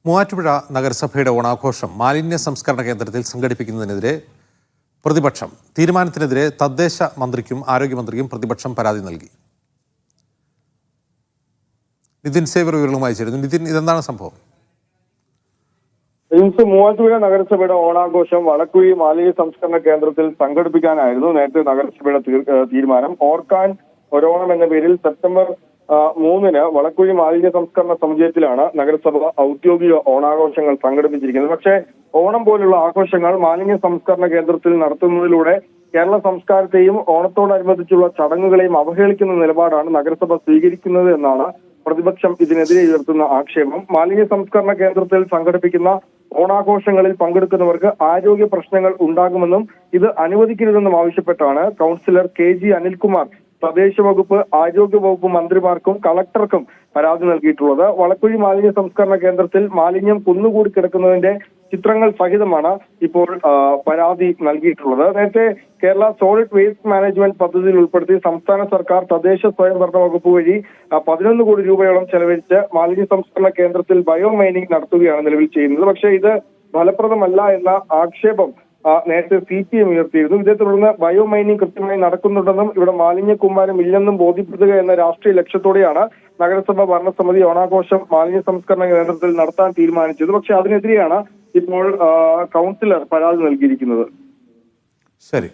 മൂവാറ്റുപുഴ നഗരസഭയുടെ ഓണാഘോഷം മാലിന്യ സംസ്കരണ കേന്ദ്രത്തിൽ സംഘടിപ്പിക്കുന്നതിനെതിരെ പ്രതിപക്ഷം തീരുമാനത്തിനെതിരെ തദ്ദേശ മന്ത്രിക്കും ആരോഗ്യമന്ത്രിക്കും പ്രതിപക്ഷം പരാതി നൽകി. നിതിൻ സേവർ വിവരങ്ങളുമായി ചേരുന്നു. നിതിൻ, ഇതെന്താണ് സംഭവം? മൂവാറ്റുപുഴ നഗരസഭയുടെ ഓണാഘോഷം വളക്കുഴി മാലിന്യ സംസ്കരണ കേന്ദ്രത്തിൽ സംഘടിപ്പിക്കാനായിരുന്നു നേരത്തെ നഗരസഭയുടെ തീരുമാനം. ഓർക്കാൻ ഒരോണം എന്ന പേരിൽ സെപ്റ്റംബർ 3-ന് വളക്കുഴി മാലിന്യ സംസ്കരണ സമുച്ചയത്തിലാണ് നഗരസഭ ഔദ്യോഗിക ഓണാഘോഷങ്ങൾ സംഘടിപ്പിച്ചിരിക്കുന്നത്. പക്ഷേ ഓണം പോലുള്ള ആഘോഷങ്ങൾ മാലിന്യ സംസ്കരണ കേന്ദ്രത്തിൽ നടത്തുന്നതിലൂടെ കേരള സംസ്കാരത്തെയും ഓണത്തോടനുബന്ധിച്ചുള്ള ചടങ്ങുകളെയും അവഹേളിക്കുന്ന നിലപാടാണ് നഗരസഭ സ്വീകരിക്കുന്നത് എന്നാണ് പ്രതിപക്ഷം ഇതിനെതിരെ ഉയർത്തുന്ന ആക്ഷേപം. മാലിന്യ സംസ്കരണ കേന്ദ്രത്തിൽ സംഘടിപ്പിക്കുന്ന ഓണാഘോഷങ്ങളിൽ പങ്കെടുക്കുന്നവർക്ക് ആരോഗ്യ പ്രശ്നങ്ങൾ ഉണ്ടാകുമെന്നും ഇത് അനുവദിക്കരുതെന്നും ആവശ്യപ്പെട്ടാണ് കൗൺസിലർ KG അനിൽകുമാർ തദ്ദേശ വകുപ്പ്, ആരോഗ്യ വകുപ്പ് മന്ത്രിമാർക്കും കളക്ടർക്കും പരാതി നൽകിയിട്ടുള്ളത്. വളക്കുഴി മാലിന്യ സംസ്കരണ കേന്ദ്രത്തിൽ മാലിന്യം കുന്നുകൂടി കിടക്കുന്നതിന്റെ ചിത്രങ്ങൾ സഹിതമാണ് ഇപ്പോൾ പരാതി നൽകിയിട്ടുള്ളത്. നേരത്തെ കേരള സോളിഡ് വേസ്റ്റ് മാനേജ്മെന്റ് പദ്ധതിയിൽ ഉൾപ്പെടുത്തി സംസ്ഥാന സർക്കാർ തദ്ദേശ സ്വയംഭരണ വകുപ്പ് വഴി 11 കോടി രൂപയോളം ചെലവഴിച്ച് മാലിന്യ സംസ്കരണ കേന്ദ്രത്തിൽ ബയോ മൈനിങ് നടത്തുകയാണ് നിലവിൽ ചെയ്യുന്നത്. പക്ഷേ ഇത് ഫലപ്രദമല്ല എന്ന ആക്ഷേപം നേരത്തെ CPM ഉയർത്തിയിരുന്നു. ഇതേ തുടർന്ന് ബയോ മൈനിങ് കൃത്യമായി നടക്കുന്നുണ്ടെന്നും ഇവിടെ മാലിന്യ കൂമ്പാരം ഇല്ലെന്നും ബോധ്യപ്പെടുത്തുക എന്ന രാഷ്ട്രീയ ലക്ഷ്യത്തോടെയാണ് നഗരസഭ ഭരണസമിതി ഓണാഘോഷം മാലിന്യ സംസ്കരണ കേന്ദ്രത്തിൽ നടത്താൻ തീരുമാനിച്ചത്. പക്ഷെ അതിനെതിരെയാണ് ഇപ്പോൾ കൗൺസിലർ പരാതി നൽകിയിരിക്കുന്നത്. ശരി.